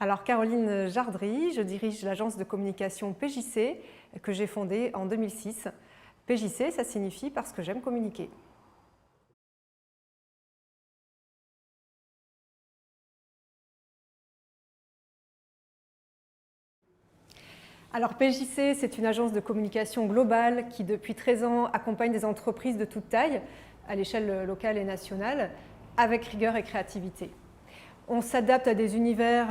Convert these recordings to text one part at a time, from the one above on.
Alors Caroline Jardry, je dirige l'agence de communication PJC que j'ai fondée en 2006. PJC, ça signifie parce que j'aime communiquer. Alors PJC, c'est une agence de communication globale qui depuis 13 ans accompagne des entreprises de toute taille, à l'échelle locale et nationale, avec rigueur et créativité. On s'adapte à des univers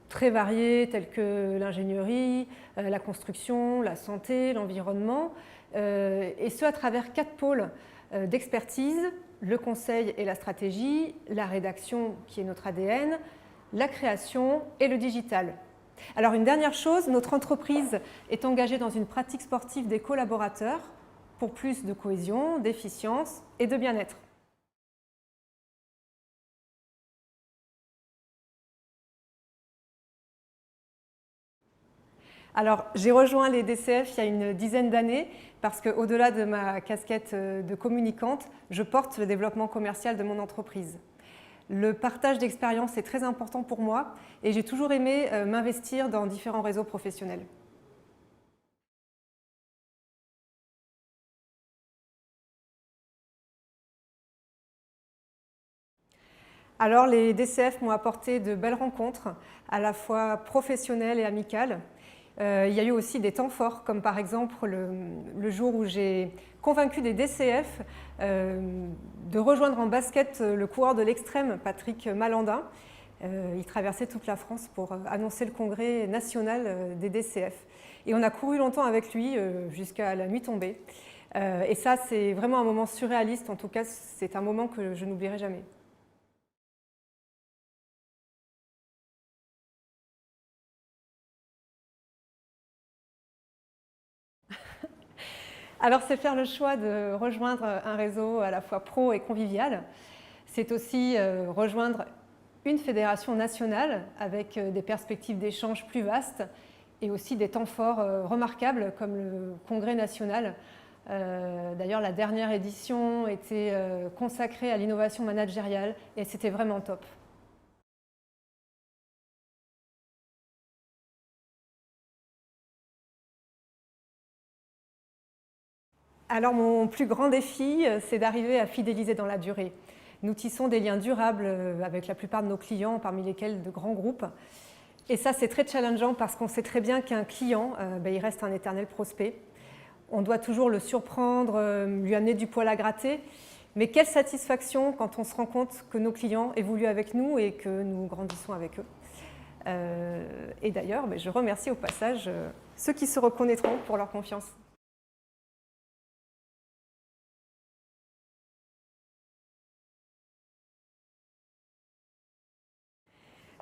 très variés tels que l'ingénierie, la construction, la santé, l'environnement, et ce à travers 4 pôles d'expertise, le conseil et la stratégie, la rédaction qui est notre ADN, la création et le digital. Alors une dernière chose, notre entreprise est engagée dans une pratique sportive des collaborateurs pour plus de cohésion, d'efficience et de bien-être. Alors, j'ai rejoint les DCF il y a une dizaine d'années parce qu'au-delà de ma casquette de communicante, je porte le développement commercial de mon entreprise. Le partage d'expérience est très important pour moi et j'ai toujours aimé m'investir dans différents réseaux professionnels. Alors, les DCF m'ont apporté de belles rencontres, à la fois professionnelles et amicales. Il y a eu aussi des temps forts, comme par exemple le jour où j'ai convaincu des DCF de rejoindre en basket le coureur de l'extrême, Patrick Malandin. Il traversait toute la France pour annoncer le congrès national des DCF. Et on a couru longtemps avec lui jusqu'à la nuit tombée. Et ça, c'est vraiment un moment surréaliste. En tout cas, c'est un moment que je n'oublierai jamais. Alors, c'est faire le choix de rejoindre un réseau à la fois pro et convivial. C'est aussi rejoindre une fédération nationale avec des perspectives d'échange plus vastes et aussi des temps forts remarquables comme le congrès national. D'ailleurs, la dernière édition était consacrée à l'innovation managériale et c'était vraiment top. Alors mon plus grand défi, c'est d'arriver à fidéliser dans la durée. Nous tissons des liens durables avec la plupart de nos clients, parmi lesquels de grands groupes. Et ça, c'est très challengeant parce qu'on sait très bien qu'un client, il reste un éternel prospect. On doit toujours le surprendre, lui amener du poil à gratter. Mais quelle satisfaction quand on se rend compte que nos clients évoluent avec nous et que nous grandissons avec eux. Et d'ailleurs, je remercie au passage ceux qui se reconnaîtront pour leur confiance.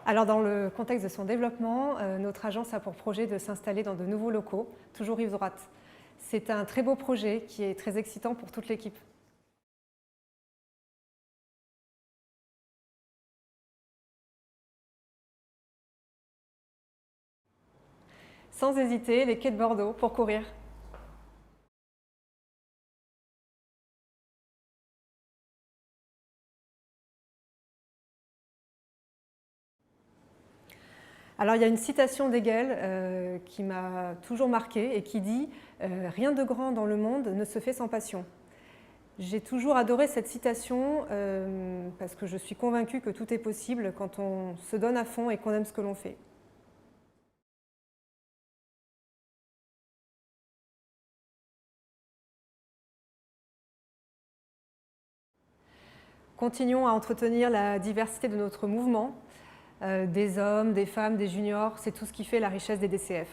Alors dans le contexte de son développement, notre agence a pour projet de s'installer dans de nouveaux locaux, toujours rive droite. C'est un très beau projet qui est très excitant pour toute l'équipe. Sans hésiter, les quais de Bordeaux pour courir. Alors il y a une citation d'Hegel qui m'a toujours marquée et qui dit « Rien de grand dans le monde ne se fait sans passion ». J'ai toujours adoré cette citation parce que je suis convaincue que tout est possible quand on se donne à fond et qu'on aime ce que l'on fait. Continuons à entretenir la diversité de notre mouvement, des hommes, des femmes, des juniors, c'est tout ce qui fait la richesse des DCF.